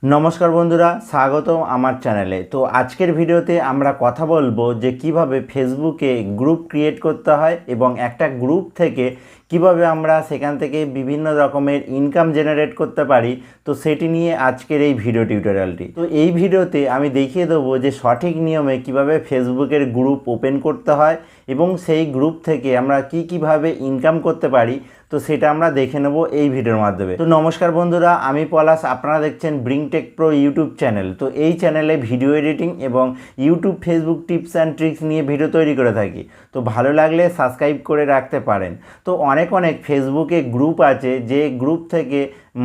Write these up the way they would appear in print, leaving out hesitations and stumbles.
নমস্কার বন্ধুরা, স্বাগতম আমার চ্যানেলে। তো আজকের ভিডিওতে আমরা কথা বলবো যে কিভাবে ফেসবুকে গ্রুপ ক্রিয়েট করতে হয় এবং একটা গ্রুপ থেকে কিভাবে আমরা সেখান থেকে বিভিন্ন রকমের ইনকাম জেনারেট করতে পারি। তো সেটি নিয়ে আজকের এই ভিডিও টিউটোরিয়ালটি। তো এই ভিডিওতে আমি দেখিয়ে দেবো যে সঠিক নিয়মে কিভাবে ফেসবুকের গ্রুপ ওপেন করতে হয় এবং সেই গ্রুপ থেকে আমরা কিভাবে ইনকাম করতে পারি। তো সেটা আমরা দেখে নেব এই ভিডিওর মাধ্যমে। তো নমস্কার বন্ধুরা, আমি পলাশ, আপনারা দেখছেন bring take pro YouTube channel. তো এই চ্যানেলে ভিডিও এডিটিং এবং YouTube Facebook tips and tricks নিয়ে ভিডিও তৈরি করে থাকি। তো ভালো লাগলে সাবস্ক্রাইব করে রাখতে পারেন। তো অনেক ফেসবুকে গ্রুপ আছে যে গ্রুপ থেকে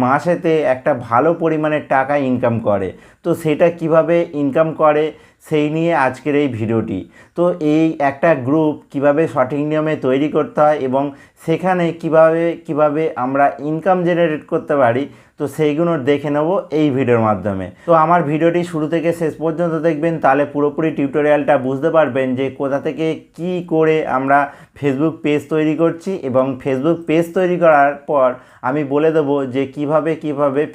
মাসেতে একটা ভালো পরিমাণের টাকা ইনকাম করে। তো সেটা কিভাবে ইনকাম করে সেই নিয়ে আজকের এই ভিডিওটি। তো এই একটা গ্রুপ কিভাবে সঠিক নিয়মে তৈরি করতে হয় এবং সেখানে কিভাবে আমরা ইনকাম জেনারেট করতে পারি, তো সেইগুলো দেখে নেব এই ভিডিওর মাধ্যমে। তো আমার ভিডিওটি শুরু থেকে শেষ পর্যন্ত দেখবেন, তাহলে পুরোপুরি টিউটোরিয়ালটা বুঝতে পারবেন যে কোথা থেকে কি করে আমরা ফেসবুক পেজ তৈরি করছি এবং ফেসবুক পেজ তৈরি করার পর আমি বলে দেবো যে কিভাবে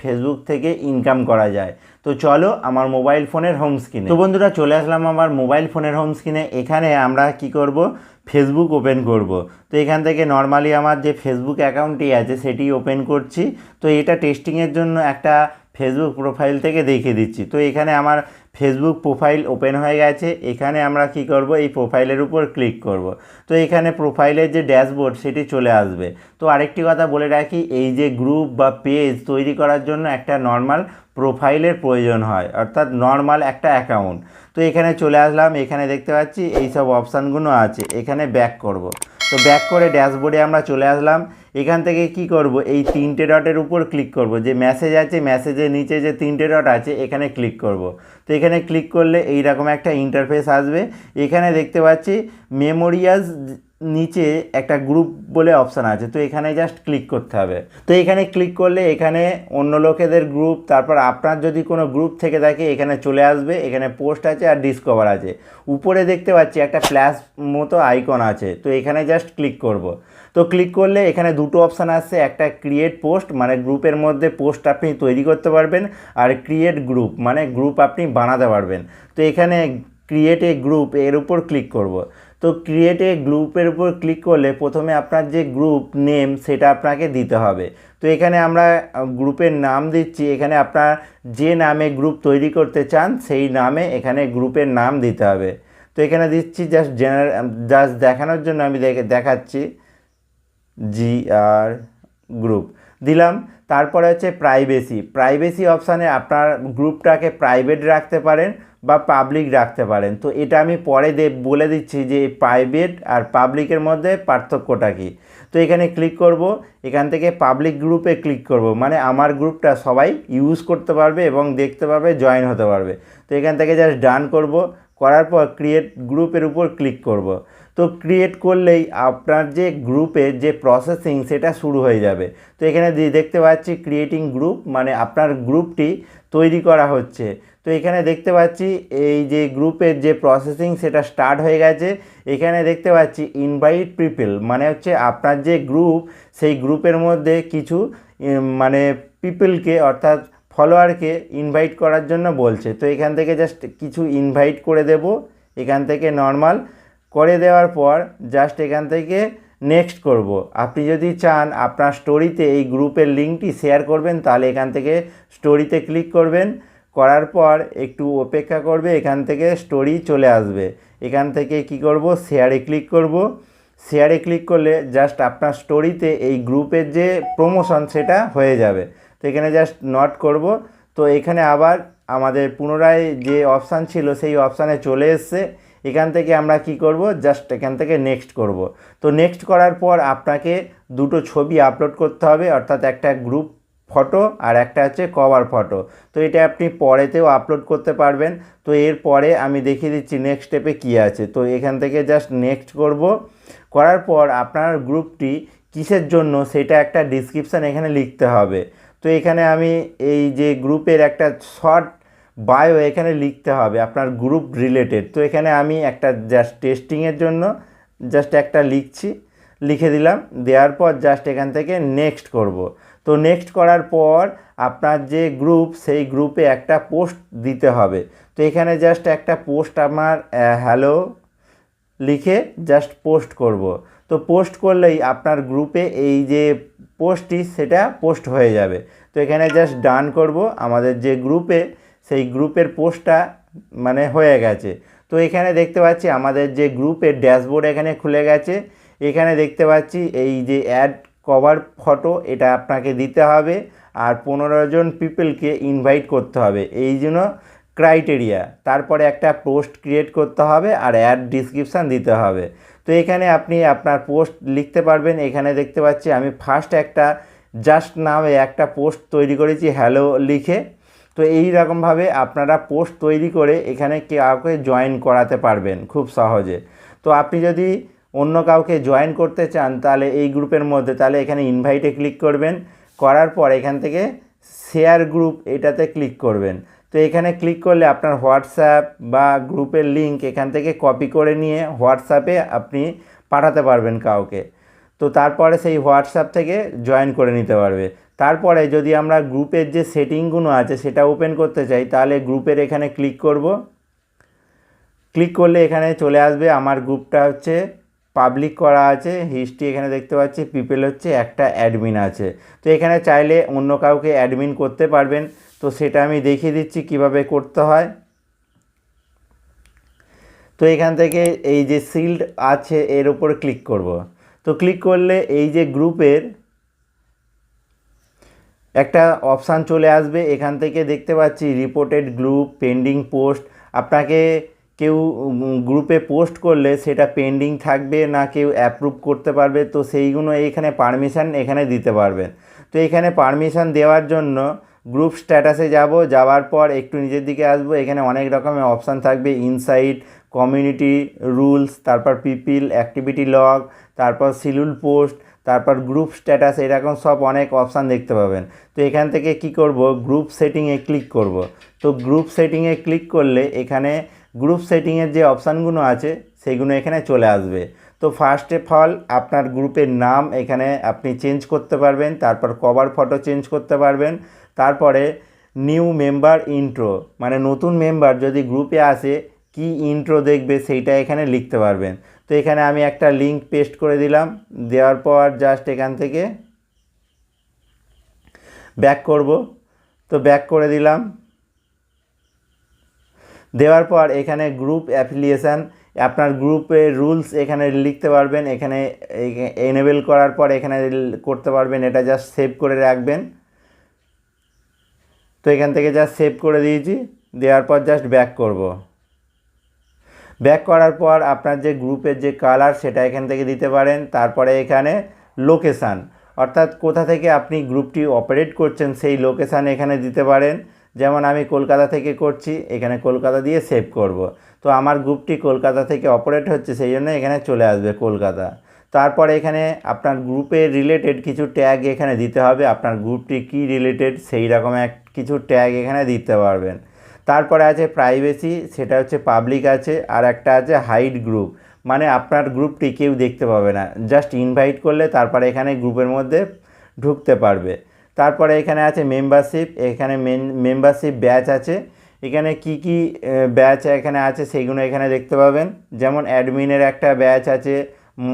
ফেসবুক থেকে ইনকাম করা যায়। তো চলো আমার মোবাইল ফোনের হোম স্ক্রিনে। তো বন্ধুরা, চলে আসলাম আমার মোবাইল ফোনের হোম স্ক্রিনে। এখানে আমরা কি করব, ফেসবুক ওপেন করব। তো এখান থেকে নর্মালি আমার যে ফেসবুক অ্যাকাউন্টটি আছে সেটি ওপেন করছি। তো এটা টেস্টিংয়ের জন্য একটা ফেসবুক প্রোফাইল থেকে দেখিয়ে দিচ্ছি। তো এখানে আমার ফেসবুক প্রোফাইল ওপেন হয়ে গেছে। এখানে আমরা কি করব, এই প্রোফাইলের উপর ক্লিক করব। তো এখানে প্রোফাইলের যে ড্যাশবোর্ড সেটি চলে আসবে। তো আরেকটি কথা বলে রাখি, এই যে গ্রুপ বা পেজ তৈরি করার জন্য একটা নর্মাল প্রোফাইলের প্রয়োজন হয়, অর্থাৎ নর্মাল একটা অ্যাকাউন্ট। তো এখানে চলে আসলাম। এখানে দেখতে পাচ্ছি এই সব অপশানগুলো আছে। এখানে ব্যাক করব। তো ব্যাক করে ড্যাশবোর্ডে আমরা চলে আসলাম। এখান থেকে কি করব, এই তিনটে ডটের উপর ক্লিক করব। যে মেসেজ আছে, মেসেজের নিচে যে তিনটে ডট আছে এখানে ক্লিক করব। তো এখানে ক্লিক করলে এই রকম একটা ইন্টারফেস আসবে। এখানে দেখতে পাচ্ছি মেমোরিয়াস নিচে একটা গ্রুপ বলে অপশান আছে। তো এখানে জাস্ট ক্লিক করতে হবে। তো এখানে ক্লিক করলে এখানে অন্য লোকেদের গ্রুপ, তারপর আপনার যদি কোনো গ্রুপ থেকে থাকে এখানে চলে আসবে। এখানে পোস্ট আছে আর ডিসকভার আছে। উপরে দেখতে পাচ্ছি একটা প্লাস মতো আইকন আছে। তো এখানে জাস্ট ক্লিক করব। তো ক্লিক করলে এখানে দুটো অপশান আসছে, একটা ক্রিয়েট পোস্ট মানে গ্রুপের মধ্যে পোস্ট আপনি তৈরি করতে পারবেন, আর ক্রিয়েট গ্রুপ মানে গ্রুপ আপনি বানাতে পারবেন। তো এখানে ক্রিয়েট এ গ্রুপ এর উপর ক্লিক করব। তো ক্রিয়েট এ গ্রুপের উপর ক্লিক করলে প্রথমে আপনার যে গ্রুপ নেম সেটা আপনাকে দিতে হবে। তো এখানে আমরা গ্রুপের নাম দিচ্ছি। এখানে আপনার যে নামে গ্রুপ তৈরি করতে চান সেই নামে এখানে গ্রুপের নাম দিতে হবে। তো এখানে দিচ্ছি জাস্ট দেখানোর জন্য আমি দেখাচ্ছি GR গ্রুপ দিলাম। তারপরে হচ্ছে প্রাইভেসি অপশানে আপনার গ্রুপটাকে প্রাইভেট রাখতে পারেন বা পাবলিক রাখতে পারেন। তো এটা আমি পরে বলে দিচ্ছি যে প্রাইভেট আর পাবলিকের মধ্যে পার্থক্যটা কী। তো এখানে ক্লিক করব। এখান থেকে পাবলিক গ্রুপে ক্লিক করব, মানে আমার গ্রুপটা সবাই ইউজ করতে পারবে এবং দেখতে পারবে, জয়েন হতে পারবে। তো এখান থেকে জাস্ট ডান করব। করার পর ক্রিয়েট গ্রুপের উপর ক্লিক করব। তো ক্রিয়েট করলেই আপনার যে গ্রুপের যে প্রসেসিং সেটা শুরু হয়ে যাবে। তো এখানে দেখতে পাচ্ছি ক্রিয়েটিং গ্রুপ, মানে আপনার গ্রুপটি তৈরি করা হচ্ছে। তো এখানে দেখতে পাচ্ছি এই যে গ্রুপের যে প্রসেসিং সেটা স্টার্ট হয়ে গেছে। এখানে দেখতে পাচ্ছি ইনভাইট পিপল, মানে হচ্ছে আপনার যে গ্রুপ সেই গ্রুপের মধ্যে কিছু মানে পিপলকে অর্থাৎ ফলোয়ারকে ইনভাইট করার জন্য বলছে। তো এখান থেকে জাস্ট কিছু ইনভাইট করে দেব। এখান থেকে নর্মাল করে দেওয়ার পর জাস্ট এখান থেকে নেক্সট করব। আপনি যদি চান আপনার স্টোরিতে এই গ্রুপের লিঙ্কটি শেয়ার করবেন, তাহলে এখান থেকে স্টোরিতে ক্লিক করবেন। করার পর একটু অপেক্ষা করবে, এখান থেকে স্টোরি চলে আসবে। এখান থেকে কি করব, শেয়ারে ক্লিক করব। শেয়ারে ক্লিক করলে জাস্ট আপনার স্টোরিতে এই গ্রুপের যে প্রমোশন সেটা হয়ে যাবে। তো এখানে জাস্ট নট করব। তো এখানে আবার আমাদের পুনরায় যে অপশান ছিল সেই অপশানে চলে এসছে। এখান থেকে আমরা কি করব, জাস্ট এখান থেকে নেক্সট করব। তো নেক্সট করার পর আপনাকে দুটো ছবি আপলোড করতে হবে, অর্থাৎ একটা গ্রুপ ফটো আর একটা হচ্ছে কভার ফটো। তো এটা আপনি পরেতেও আপলোড করতে পারবেন। তো এরপরে আমি দেখিয়ে দিচ্ছি নেক্সট স্টেপে কী আছে। তো এখান থেকে জাস্ট নেক্সট করব। করার পর আপনার গ্রুপটি কিসের জন্য সেটা একটা ডিসক্রিপশান এখানে লিখতে হবে। তো এখানে আমি এই যে গ্রুপের একটা শর্ট বায়ো এখানে লিখতে হবে আপনার গ্রুপ রিলেটেড। তো এখানে আমি একটা জাস্ট টেস্টিংয়ের জন্য জাস্ট একটা লিখে দিলাম। দেওয়ার পর জাস্ট এখান থেকে নেক্সট করব। তো নেক্সট করার পর আপনার যে গ্রুপ সেই গ্রুপে একটা পোস্ট দিতে হবে। তো এখানে জাস্ট একটা পোস্ট আমার হ্যালো লিখে জাস্ট পোস্ট করব। তো পোস্ট করলেই আপনার গ্রুপে এই যে পোস্টটি সেটা পোস্ট হয়ে যাবে। তো এখানে জাস্ট ডান করব, আমাদের যে গ্রুপে সেই গ্রুপের পোস্টটা মানে হয়ে গেছে। তো এখানে দেখতে পাচ্ছি আমাদের যে গ্রুপের ড্যাশবোর্ড এখানে খুলে গেছে। এখানে দেখতে পাচ্ছি এই যে অ্যাড কভার ফটো এটা আপনাকে দিতে হবে, আর 15 জন পিপলকে ইনভাইট করতে হবে, এই জন্য ক্রাইটেরিয়া। তারপরে একটা পোস্ট ক্রিয়েট করতে হবে আর অ্যাড ডিসক্রিপশান দিতে হবে। তো এখানে আপনি আপনার পোস্ট লিখতে পারবেন। এখানে দেখতে পাচ্ছি আমি ফার্স্ট একটা জাস্ট নামে একটা পোস্ট তৈরি করেছি হ্যালো লিখে। তো এই রকমভাবে আপনারা পোস্ট তৈরি করে এখানে কাউকে জয়েন করাতে পারবেন খুব সহজে। তো আপনি যদি অন্য কাউকে জয়েন করতে চান তাহলে এই গ্রুপের মধ্যে, তাহলে এখানে ইনভাইটে ক্লিক করবেন, করার পর এখান থেকে শেয়ার গ্রুপ এটাতে ক্লিক করবেন। তো এখানে ক্লিক করলে আপনার হোয়াটসঅ্যাপ বা গ্রুপের লিঙ্ক এখান থেকে কপি করে নিয়ে হোয়াটসঅ্যাপে আপনি পাঠাতে পারবেন কাউকে। তো তারপরে সেই হোয়াটসঅ্যাপ থেকে জয়েন করে নিতে পারবে। তারপরে যদি আমরা গ্রুপের যে সেটিংগুলো আছে সেটা ওপেন করতে চাই তাহলে গ্রুপের এখানে ক্লিক করব। ক্লিক করলে এখানে চলে আসবে আমার গ্রুপটা হচ্ছে পাবলিক করা আছে, হিস্ট্রি এখানে দেখতে পাচ্ছি, পিপল হচ্ছে একটা অ্যাডমিন আছে। তো এখানে চাইলে অন্য কাউকে অ্যাডমিন করতে পারবেন। তো সেটা আমি দেখিয়ে দিচ্ছি কিভাবে করতে হয়। তো এখান থেকে এই যে শিল্ড আছে এর উপর ক্লিক করব। তো ক্লিক করলে এই যে গ্রুপের একটা অপশান চলে আসবে। এখান থেকে দেখতে পাচ্ছি রিপোর্টেড গ্রুপ, পেন্ডিং পোস্ট। আপনাকে কেউ গ্রুপে পোস্ট করলে সেটা পেন্ডিং থাকবে না কেউ অ্যাপ্রুভ করতে পারবে, তো সেইগুলো এইখানে পারমিশন এখানে দিতে পারবেন। তো এখানে পারমিশন দেওয়ার জন্য গ্রুপ স্ট্যাটাসে যাব, যাওয়ার পর একটু নিচের দিকে আসবো, এখানে অনেক রকমের অপশান থাকবে, ইনসাইট, কমিউনিটি রুলস, তারপর পিপিল, অ্যাক্টিভিটি লগ, তারপর শিডিউল পোস্ট, তারপর গ্রুপ স্ট্যাটাস, এরকম সব অনেক অপশান দেখতে পাবেন। তো এখান থেকে কি করব, গ্রুপ সেটিংয়ে ক্লিক করব। তো গ্রুপ সেটিংয়ে ক্লিক করলে এখানে গ্রুপ সেটিংয়ের যে অপশানগুলো আছে সেইগুলো এখানে চলে আসবে। তো ফার্স্ট অফ অল আপনার গ্রুপের নাম এখানে আপনি চেঞ্জ করতে পারবেন, তারপর কভার ফটো চেঞ্জ করতে পারবেন, তারপরে নিউ মেম্বার ইন্ট্রো মানে নতুন মেম্বার যদি গ্রুপে আসে কি ইন্ট্রো দেখবে সেইটা এখানে লিখতে পারবেন। তো এখানে আমি একটা লিঙ্ক পেস্ট করে দিলাম, দেওয়ার পর জাস্ট এখান থেকে ব্যাক করব। তো ব্যাক করে দিলাম, দেওয়ার পর এখানে গ্রুপ অ্যাফিলিয়েশান আপনার গ্রুপের রুলস এখানে লিখতে পারবেন। এখানে এনেবেল করার পর এখানে করতে পারবেন, এটা জাস্ট সেভ করে রাখবেন। তো এখান থেকে জাস্ট সেভ করে দিয়েছি, দেওয়ার পর জাস্ট ব্যাক করব। ব্যাক করার পর আপনার যে গ্রুপের যে কালার সেটা এখান থেকে দিতে পারেন। তারপরে এখানে লোকেশান অর্থাৎ কোথা থেকে আপনি গ্রুপটি অপারেট করছেন সেই লোকেশান এখানে দিতে পারেন। যেমন আমি কলকাতা থেকে করছি, এখানে কলকাতা দিয়ে সেভ করব। তো আমার গ্রুপটি কলকাতা থেকে অপারেট হচ্ছে সেই জন্য এখানে চলে আসবে কলকাতা। তারপরে এখানে আপনার গ্রুপের রিলেটেড কিছু ট্যাগ এখানে দিতে হবে, আপনার গ্রুপটি কী রিলেটেড সেই রকম কিছু ট্যাগ এখানে দিতে পারবেন। তারপরে আছে প্রাইভেসি, সেটা হচ্ছে পাবলিক আছে, আর একটা আছে হাইড গ্রুপ মানে আপনার গ্রুপটি কেউ দেখতে পাবে না, জাস্ট ইনভাইট করলে তারপরে এখানে গ্রুপের মধ্যে ঢুকতে পারবে। তারপরে এখানে আছে মেম্বারশিপ, এখানে মেম্বারশিপ ব্যাচ আছে, এখানে কি কি ব্যাচ এখানে আছে সেইগুলো এখানে দেখতে পাবেন। যেমন অ্যাডমিনের একটা ব্যাচ আছে,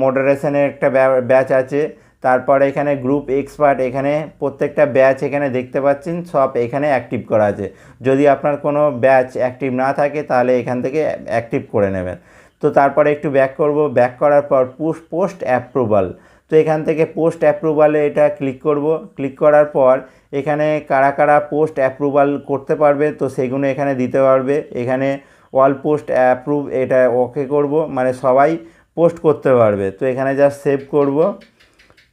মডারেশনের একটা ব্যাচ আছে, তারপরে এখানে গ্রুপ এক্সপার্ট, এখানে প্রত্যেকটা ব্যাচ এখানে দেখতে পাচ্ছেন সব এখানে অ্যাক্টিভ করা আছে। যদি আপনার কোনো ব্যাচ অ্যাক্টিভ না থাকে তাহলে এখান থেকে অ্যাক্টিভ করে নেবেন। তো তারপরে একটু ব্যাক করব, ব্যাক করার পর পোস্ট অ্যাপ্রুভাল, তো এখান থেকে পোস্ট অ্যাপ্রুভালে এটা ক্লিক করব। ক্লিক করার পর এখানে কারা কারা পোস্ট অ্যাপ্রুভাল করতে পারবে তো সেগুলো এখানে দিতে পারবে। এখানে অল পোস্ট অ্যাপ্রুভ এটা ওকে করব, মানে সবাই পোস্ট করতে পারবে। তো এখানে জাস্ট সেভ করব।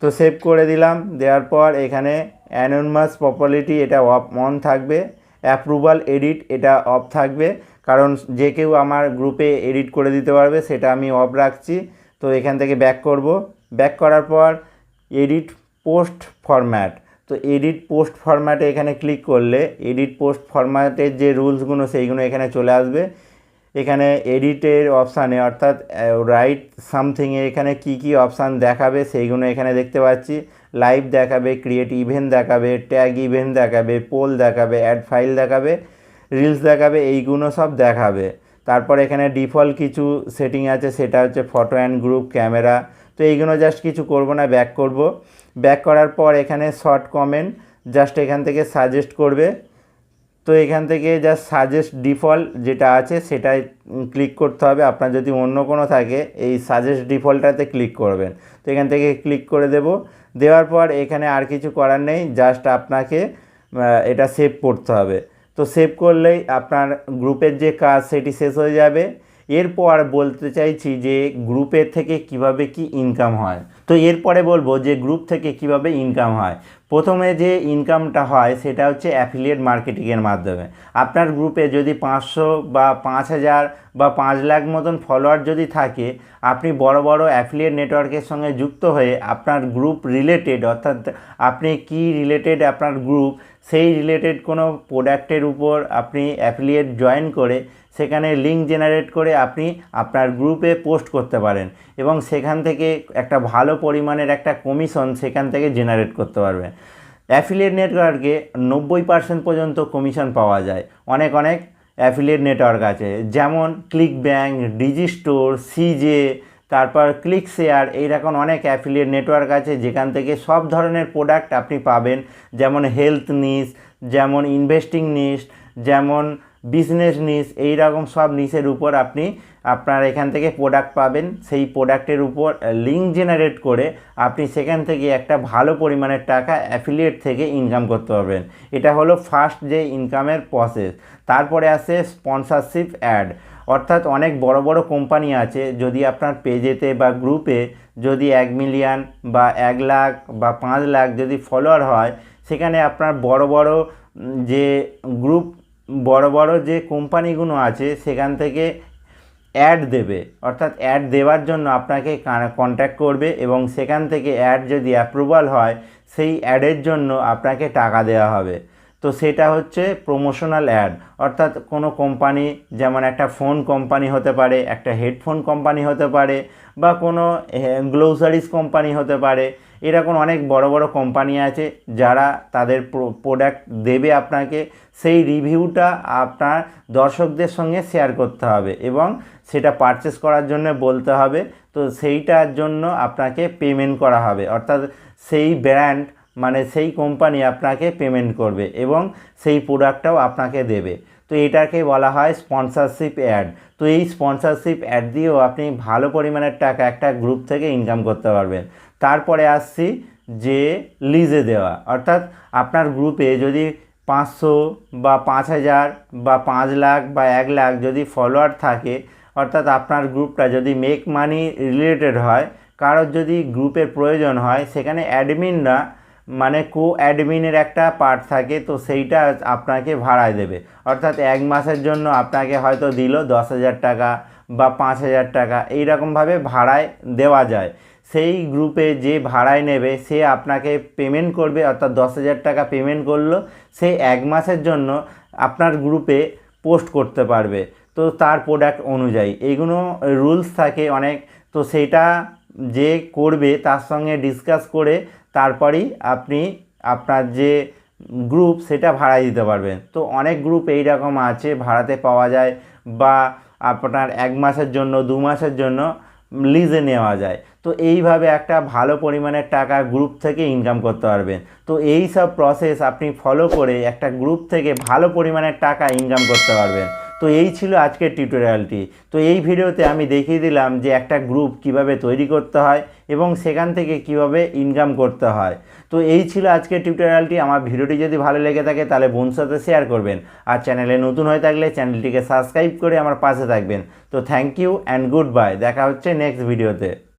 তো সেভ করে দিলাম, দেওয়ার পর এখানে অ্যানোনিমাস প্রপার্টি এটা অন থাকবে, অ্যাপ্রুভাল এডিট এটা অফ থাকবে, কারণ যে কেউ আমার গ্রুপে এডিট করে দিতে পারবে, সেটা আমি অফ রাখছি। তো এখান থেকে ব্যাক করব। ব্যাক করার পর এডিট পোস্ট ফরম্যাট, তো এডিট পোস্ট ফরম্যাটে এখানে ক্লিক করলে এডিট পোস্ট ফরম্যাটের যে রুলসগুলো সেইগুলো এখানে চলে আসবে। এখানে এডিটের অপশানে অর্থাৎ রাইট সামথিংয়ে এখানে কি কি অপশান দেখাবে সেইগুলো এখানে দেখতে পাচ্ছি। লাইভ দেখাবে, ক্রিয়েট ইভেন্ট দেখাবে, ট্যাগ ইভেন্ট দেখাবে, পোল দেখাবে, অ্যাড ফাইল দেখাবে, রিলস দেখাবে, এইগুলো সব দেখাবে। তারপর এখানে ডিফল্ট কিছু সেটিং আছে, সেটা হচ্ছে ফটো অ্যান্ড গ্রুপ, ক্যামেরা। তো এইগুলো জাস্ট কিছু করব না, ব্যাক করব। ব্যাক করার পর এখানে শর্ট কমেন্ট জাস্ট এখান থেকে সাজেস্ট করবে। তো এখান থেকে জাস্ট সাজেস্ট ডিফল্ট যেটা আছে সেটাই ক্লিক করতে হবে। আপনার যদি অন্য কোনো থাকে এই সাজেস্ট ডিফল্টটাতে ক্লিক করবেন। তো এখান থেকে ক্লিক করে দেব। দেওয়ার পর এখানে আর কিছু করার নেই, জাস্ট আপনাকে এটা সেভ করতে হবে। তো সেভ করলেই আপনার গ্রুপের যে কাজ সেটি শেষ হয়ে যাবে। এরপর বলতে চাইছি যে গ্রুপের থেকে কিভাবে কি ইনকাম হয়। তো এরপরে বলবো যে গ্রুপ থেকে কিভাবে ইনকাম হয়। প্রথমে যে ইনকামটা হয় সেটা হচ্ছে অ্যাফিলিয়েট মার্কেটিংয়ের মাধ্যমে। আপনার গ্রুপে যদি 500 বা 5000 বা 5 লাখ মতন ফলোয়ার যদি থাকে, আপনি বড় বড় অ্যাফিলিয়েট নেটওয়ার্কের সঙ্গে যুক্ত হয়ে আপনার গ্রুপ রিলেটেড, অর্থাৎ আপনি কি রিলেটেড আপনার গ্রুপ, সেই রিলেটেড কোনো প্রোডাক্টের উপর আপনি অ্যাফিলিয়েট জয়েন করে সেখানে লিঙ্ক জেনারেট করে আপনি আপনার গ্রুপে পোস্ট করতে পারেন এবং সেখান থেকে একটা ভালো পরিমাণের একটা কমিশন সেখান থেকে জেনারেট করতে পারবেন। অ্যাফিলিয়েট নেটওয়ার্কে 90% পর্যন্ত কমিশন পাওয়া যায়। অনেক অ্যাফিলিয়েট নেটওয়ার্ক আছে, যেমন ক্লিক ব্যাংক, ডিজি স্টোর, সিজে, তারপর ক্লিক শেয়ার, এইরকম অনেক অ্যাফিলিয়েট নেটওয়ার্ক আছে যেখান থেকে সব ধরনের প্রোডাক্ট আপনি পাবেন। যেমন হেলথ নিশ, যেমন ইনভেস্টিং নিশ, যেমন বিজনেস নিশ, এইরকম সব নিশের উপর আপনি আপনার এখান থেকে প্রোডাক্ট পাবেন। সেই প্রোডাক্টের উপর লিঙ্ক জেনারেট করে আপনি সেখান থেকে একটা ভালো পরিমাণের টাকা অ্যাফিলিয়েট থেকে ইনকাম করতে পারবেন। এটা হলো ফার্স্ট যে ইনকামের প্রসেস। তারপরে আসে স্পন্সরশিপ অ্যাড, অর্থাৎ অনেক বড় বড় কোম্পানি আছে, যদি আপনার পেজেতে বা গ্রুপে যদি 1 মিলিয়ন বা 1 লাখ বা 5 লাখ যদি ফলোয়ার হয়, সেখানে আপনার বড় বড় যে গ্রুপ, বড় বড় যে কোম্পানিগুলো আছে সেখান থেকে অ্যাড দেবে। অর্থাৎ অ্যাড দেওয়ার জন্য আপনাকে কন্ট্যাক্ট করবে এবং সেখান থেকে অ্যাড যদি অ্যাপ্রুভাল হয় সেই অ্যাডের জন্য আপনাকে টাকা দেওয়া হবে। তো সেটা হচ্ছে প্রমোশনাল অ্যাড। অর্থাৎ কোনো কোম্পানি, যেমন একটা ফোন কোম্পানি হতে পারে, একটা হেডফোন কোম্পানি হতে পারে, বা কোনো গ্লোসারিজ কোম্পানি হতে পারে, এরকম অনেক বড় বড় কোম্পানি আছে যারা তাদের প্রোডাক্ট দেবে আপনাকে। সেই রিভিউটা আপনার দর্শকদের সঙ্গে শেয়ার করতে হবে এবং সেটা পারচেস করার জন্য বলতে হবে। তো সেইটার জন্য আপনাকে পেমেন্ট করা হবে, অর্থাৎ সেই ব্র্যান্ড মানে সেই কোম্পানি আপনাকে পেমেন্ট করবে এবং সেই প্রোডাক্টটাও আপনাকে দেবে। তো এটাকে বলা হয় স্পন্সরশিপ অ্যাড। তো এই স্পন্সরশিপ অ্যাড দিয়েও আপনি ভালো পরিমাণের টাকা একটা গ্রুপ থেকে ইনকাম করতে পারবেন। তারপরে আসছি যে লিজে দেওয়া, অর্থাৎ আপনার গ্রুপে যদি 500 বা 5000 বা 5 লাখ বা 1 লাখ যদি ফলোয়ার থাকে, অর্থাৎ আপনার গ্রুপটা যদি মেক মানি রিলেটেড হয়, কারোর যদি গ্রুপের প্রয়োজন হয়, সেখানে অ্যাডমিনরা মানে অ্যাডমিনের একটা পার্ট থাকে, তো সেইটা আপনাকে ভাড়ায় দেবে। অর্থাৎ 1 মাসের জন্য আপনাকে হয়তো দিল 10,000 টাকা বা 5,000 টাকা, এইরকমভাবে ভাড়ায় দেওয়া যায়। সেই গ্রুপে যে ভাড়ায় নেবে সে আপনাকে পেমেন্ট করবে, অর্থাৎ 10,000 টাকা পেমেন্ট করলো, সে 1 মাসের জন্য আপনার গ্রুপে পোস্ট করতে পারবে। তো তার প্রোডাক্ট অনুযায়ী এইগুলো রুলস থাকে অনেক। তো সেইটা যে করবে তার সঙ্গে ডিসকাস করে তারপরেই আপনি আপনার যে গ্রুপ সেটা ভাড়ায় দিতে পারবেন। তো অনেক গ্রুপ এই রকম আছে ভাড়াতে পাওয়া যায়, বা আপনার 1 মাসের জন্য 2 মাসের জন্য লিজে নেওয়া যায়। তো এইভাবে একটা ভালো পরিমাণের টাকা গ্রুপ থেকে ইনকাম করতে পারবেন। তো এই সব প্রসেস আপনি ফলো করে একটা গ্রুপ থেকে ভালো পরিমাণের টাকা ইনকাম করতে পারবেন। তো এই ছিল আজকের টিউটোরিয়ালটি। তো এই ভিডিওতে আমি দেখিয়ে দিলাম যে একটা গ্রুপ কিভাবে তৈরি করতে হয় এবং সেখান থেকে কিভাবে ইনকাম করতে হয়। তো এই ছিল আজকের টিউটোরিয়ালটি। আমার ভিডিওটি যদি ভালো লেগে থাকে তাহলে বন্ধুর সাথে শেয়ার করবেন, আর চ্যানেলে নতুন হয়ে থাকলে চ্যানেলটিকে সাবস্ক্রাইব করে আমার পাশে থাকবেন। তো thank you and goodbye. দেখা হচ্ছে নেক্সট ভিডিওতে।